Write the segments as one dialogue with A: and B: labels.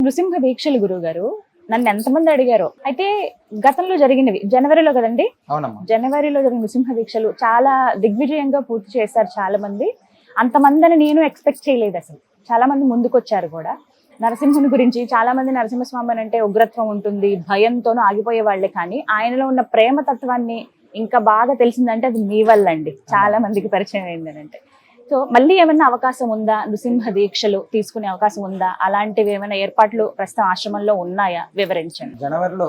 A: నృసింహ దీక్షలు గురువు గారు నన్ను ఎంతమంది అడిగారో. అయితే గతంలో జరిగినవి జనవరిలో కదండి,
B: అవునమ్మా.
A: జనవరిలో జరిగిన నృసింహ దీక్షలు చాలా దిగ్విజయంగా పూర్తి చేశారు చాలా మంది. అంతమందిని నేను ఎక్స్పెక్ట్ చేయలేదు అసలు. చాలా మంది ముందుకొచ్చారు కూడా. నరసింహుని గురించి చాలా మంది నరసింహస్వామి అని అంటే ఉగ్రత్వం ఉంటుంది, భయంతోనూ ఆగిపోయే వాళ్ళే. కానీ ఆయనలో ఉన్న ప్రేమ తత్వాన్ని ఇంకా బాగా తెలిసిందంటే అది మీ వల్ల అండి. చాలా మందికి పరిచయం అయిందని అంటే. సో మళ్ళీ ఏమైనా అవకాశం ఉందా, నృసింహ దీక్షలు తీసుకునే అవకాశం ఉందా? అలాంటివి ఏమైనా ఏర్పాట్లు ప్రస్తుతం ఆశ్రమంలో ఉన్నాయా? వివరించండి.
B: జనవరిలో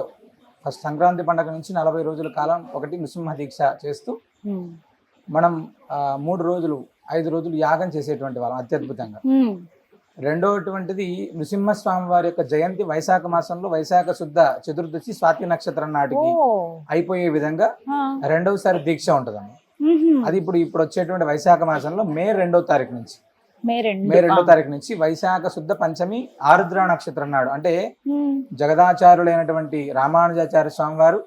B: ఫస్ట్ సంక్రాంతి పండుగ నుంచి 40 రోజుల కాలం ఒకటి నృసింహ దీక్ష చేస్తూ మనం 3 రోజులు 5 రోజులు యాగం చేసేటువంటి వాళ్ళం అత్యద్భుతంగా. రెండవటువంటిది నృసింహస్వామి వారి యొక్క జయంతి వైశాఖ మాసంలో వైశాఖ శుద్ధ చతుర్దశి స్వాతి నక్షత్రం నాటికి అయిపోయే విధంగా రెండవసారి దీక్ష ఉంటదమ్మా. అది ఇప్పుడు వచ్చేటువంటి వైశాఖ మాసంలో మే 2వ తారీఖు నుంచి మే 2వ తారీఖు నుంచి వైశాఖ శుద్ధ పంచమి ఆరుద్ర నక్షత్రం నాడు, అంటే జగదాచార్యులైనటువంటి రామానుజాచార్య స్వామి వారు,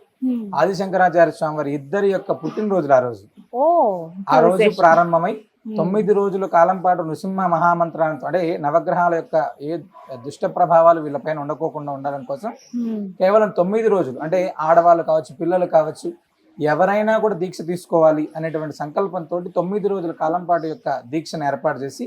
B: ఆదిశంకరాచార్య స్వామి వారి ఇద్దరి యొక్క పుట్టినరోజులు ఆ రోజు ప్రారంభమై 9 రోజుల కాలం పాటు నృసింహ మహామంత్రాలతో, అంటే నవగ్రహాల యొక్క ఏ దుష్ట ప్రభావాలు వీళ్ళపైన ఉండకోకుండా ఉండడం కోసం కేవలం 9 రోజులు, అంటే ఆడవాళ్ళు కావచ్చు, పిల్లలు కావచ్చు, ఎవరైనా కూడా దీక్ష తీసుకోవాలి అనేటువంటి సంకల్పంతో 9 రోజుల కాలం పాటు యొక్క దీక్షను ఏర్పాటు చేసి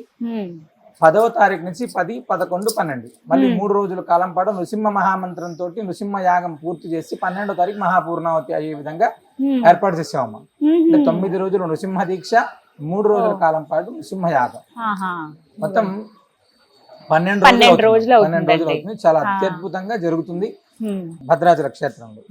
B: 10వ తారీఖు నుంచి 10, 11, 12 మళ్ళీ 3 రోజుల కాలం పాటు నృసింహ మహామంత్రంతో నృసింహ యాగం పూర్తి చేసి 12వ తారీఖు మహాపూర్ణావతి అయ్యే విధంగా ఏర్పాటు చేసామమ్మా. అంటే 9 రోజులు నృసింహ దీక్ష, 3 రోజుల కాలం పాటు నృసింహ యాగం, మొత్తం 12 రోజులు అవుతుంది. చాలా అత్యద్భుతంగా జరుగుతుంది భద్రాచల క్షేత్రంలో.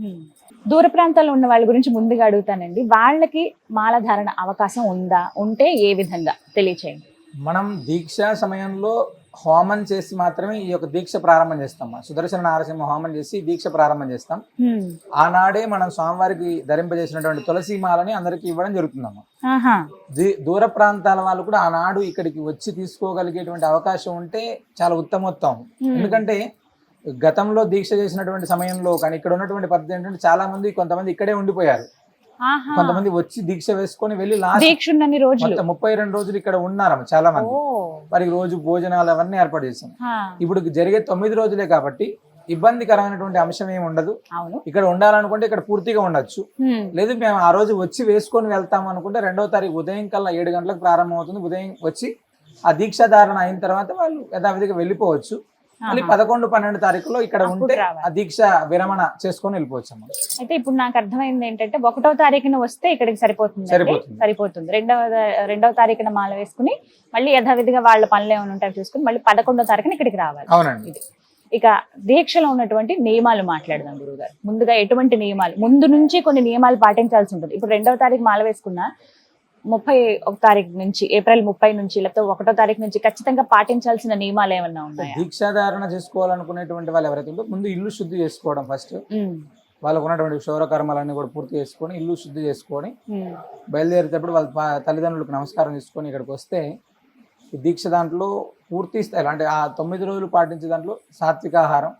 A: దూర ప్రాంతాల్లో ఉన్న వాళ్ళ గురించి ముందుగా అడుగుతానండి. వాళ్ళకి మాల ధారణ అవకాశం ఉందా? ఉంటే ఏ విధంగా తెలియచేయండి.
B: మనం దీక్షా సమయంలో హోమం చేసి మాత్రమే ఈ యొక్క దీక్ష ప్రారంభం చేస్తాం. సుదర్శన నారసింహ హోమం చేసి దీక్ష ప్రారంభం చేస్తాం. ఆనాడే మనం స్వామివారికి ధరింపజేసినటువంటి తులసి మాలని అందరికి ఇవ్వడం జరుగుతుందమ్మా. దూర ప్రాంతాల వాళ్ళు కూడా ఆనాడు ఇక్కడికి వచ్చి తీసుకోగలిగేటువంటి అవకాశం ఉంటే చాలా ఉత్తమోత్తమం. ఎందుకంటే గతంలో దీక్ష చేసినటువంటి సమయంలో కానీ ఇక్కడ ఉన్నటువంటి పద్ధతి ఏంటంటే చాలా మంది కొంతమంది ఇక్కడే ఉండిపోయారు, కొంతమంది వచ్చి దీక్ష వేసుకొని వెళ్ళి లాస్ట్ 32 రోజులు ఇక్కడ ఉన్నారు చాలా మంది. వారికి రోజు భోజనాలు అవన్నీ ఏర్పాటు చేసాం. ఇప్పుడు జరిగే 9 రోజులే కాబట్టి ఇబ్బందికరమైనటువంటి అంశం ఏమి ఉండదు. ఇక్కడ ఉండాలనుకుంటే ఇక్కడ పూర్తిగా ఉండొచ్చు, లేదు మేము ఆ రోజు వచ్చి వేసుకొని వెళ్తాం అనుకుంటే 2వ తారీఖు ఉదయం కల్లా 7 గంటలకు ప్రారంభం అవుతుంది. ఉదయం వచ్చి ఆ దీక్షాధారణ అయిన తర్వాత వాళ్ళు యథావిధిగా వెళ్ళిపోవచ్చు. మళ్ళీ 11, 12 తారీఖులో ఇక్కడ ఉంటే ఆ దీక్ష విరమణ చేసుకొని వెళ్ళిపోవచ్చు.
A: అయితే ఇప్పుడు నాకు అర్థమైంది ఏంటంటే 1వ తారీఖున వస్తే ఇక్కడికి సరిపోతుంది. రెండవ తారీఖున మాల వేసుకుని మళ్ళీ యథావిధిగా వాళ్ళ పనులు ఏమైనా ఉంటాయి చూసుకుని మళ్ళీ 11వ తారీఖున ఇక్కడికి రావాలి.
B: అవునండి.
A: ఇక దీక్షలో ఉన్నటువంటి నియమాలు మాట్లాడదాం గురువుగారు. ముందుగా ఎటువంటి నియమాలు, ముందు నుంచి కొన్ని నియమాలు పాటించాల్సి ఉంటుంది. ఇప్పుడు 2వ తారీఖు మాల వేసుకున్నా 31 తారీఖు నుంచి, ఏప్రిల్ 30 నుంచి, లేకపోతే 1వ తారీఖు నుంచి ఖచ్చితంగా పాటించాల్సిన నియమాలు ఏమన్నా ఉన్నాయా?
B: దీక్షాధారణ చేసుకోవాలనుకునేటువంటి వాళ్ళు ఎవరైతే ఉందో ముందు ఇల్లు శుద్ధి చేసుకోవడం, ఫస్ట్ వాళ్ళకు ఉన్నటువంటి క్షౌరకర్మలన్నీ కూడా పూర్తి చేసుకొని ఇల్లు శుద్ధి చేసుకొని బయలుదేరేటప్పుడు వాళ్ళ తల్లిదండ్రులకు నమస్కారం చేసుకొని ఇక్కడికి వస్తే ఈ దీక్ష దాంట్లో పూర్తి స్థాయిలో, అంటే ఆ 9 రోజులు పాటించే దాంట్లో సాత్వికాహారం,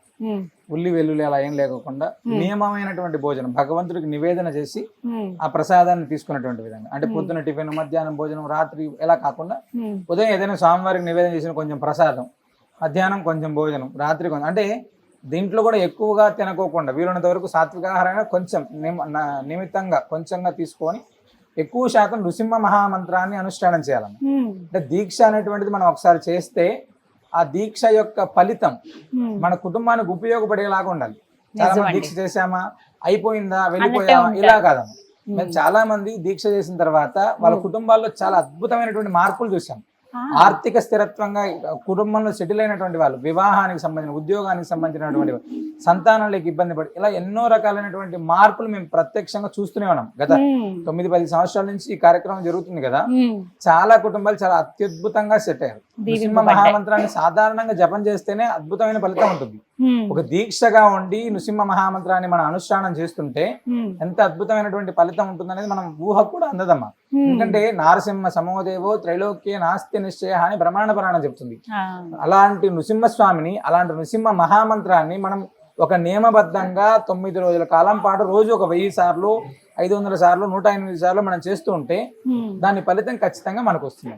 B: ఉల్లి వెల్లుల్లి అలా ఏం లేకుండా నియమమైనటువంటి భోజనం భగవంతుడికి నివేదన చేసి ఆ ప్రసాదాన్ని తీసుకున్నటువంటి విధంగా, అంటే పొద్దున టిఫిన్, మధ్యాహ్నం భోజనం, రాత్రి ఎలా కాకుండా ఉదయం ఏదైనా స్వామివారికి నివేదన చేసిన కొంచెం ప్రసాదం, మధ్యాహ్నం కొంచెం భోజనం, రాత్రి కొంచెం, అంటే దీంట్లో కూడా ఎక్కువగా తినకోకుండా వీలున్నంత వరకు సాత్వికాహారంగా కొంచెం నిమిత్తంగా కొంచెంగా తీసుకొని ఎక్కువ శాతం నృసింహ మహామంత్రాన్ని అనుష్ఠానం చేయాలన్న. అంటే దీక్ష అనేటువంటిది మనం ఒకసారి చేస్తే ఆ దీక్ష యొక్క ఫలితం మన కుటుంబానికి ఉపయోగపడేలాగా ఉండాలి. చాలా మంది దీక్ష చేసామా అయిపోయిందా వెళ్ళిపోయామా ఇలా కాదమ్మా. మేము చాలా మంది దీక్ష చేసిన తర్వాత వాళ్ళ కుటుంబాల్లో చాలా అద్భుతమైనటువంటి మార్పులు చూసాం. ఆర్థిక స్థిరత్వంగా కుటుంబంలో సెటిల్ అయినటువంటి వాళ్ళు, వివాహానికి సంబంధించిన, ఉద్యోగానికి సంబంధించినటువంటి సంతానాలకు ఇబ్బంది పడి ఇలా ఎన్నో రకాలైనటువంటి మార్పులు మేము ప్రత్యక్షంగా చూస్తూనే ఉన్నాం. గత 9-10 సంవత్సరాల నుంచి ఈ కార్యక్రమం జరుగుతుంది కదా. చాలా కుటుంబాలు చాలా అత్యద్భుతంగా సెట్ అయ్యారు. నృసింహ మహామంత్రాన్ని సాధారణంగా జపం చేస్తేనే అద్భుతమైన ఫలితం ఉంటుంది. ఒక దీక్షగా ఉండి నృసింహ మహామంత్రాన్ని మనం అనుష్ఠానం చేస్తుంటే ఎంత అద్భుతమైనటువంటి ఫలితం ఉంటుంది అనేది మనం ఊహ కూడా అందదమ్మా. ఎందుకంటే నారసింహ సమోదేవో త్రైలోక్య నాస్తి నిశ్చయ అని బ్రహ్మాండ పురాణం చెప్తుంది. అలాంటి నృసింహస్వామిని, అలాంటి నృసింహ మహామంత్రాన్ని మనం ఒక నియమబద్ధంగా 9 రోజుల కాలం పాటు రోజు ఒక 1000 సార్లు, 500 సార్లు, 108 సార్లు మనం చేస్తూ ఉంటే దాని ఫలితం ఖచ్చితంగా మనకు వస్తుంది.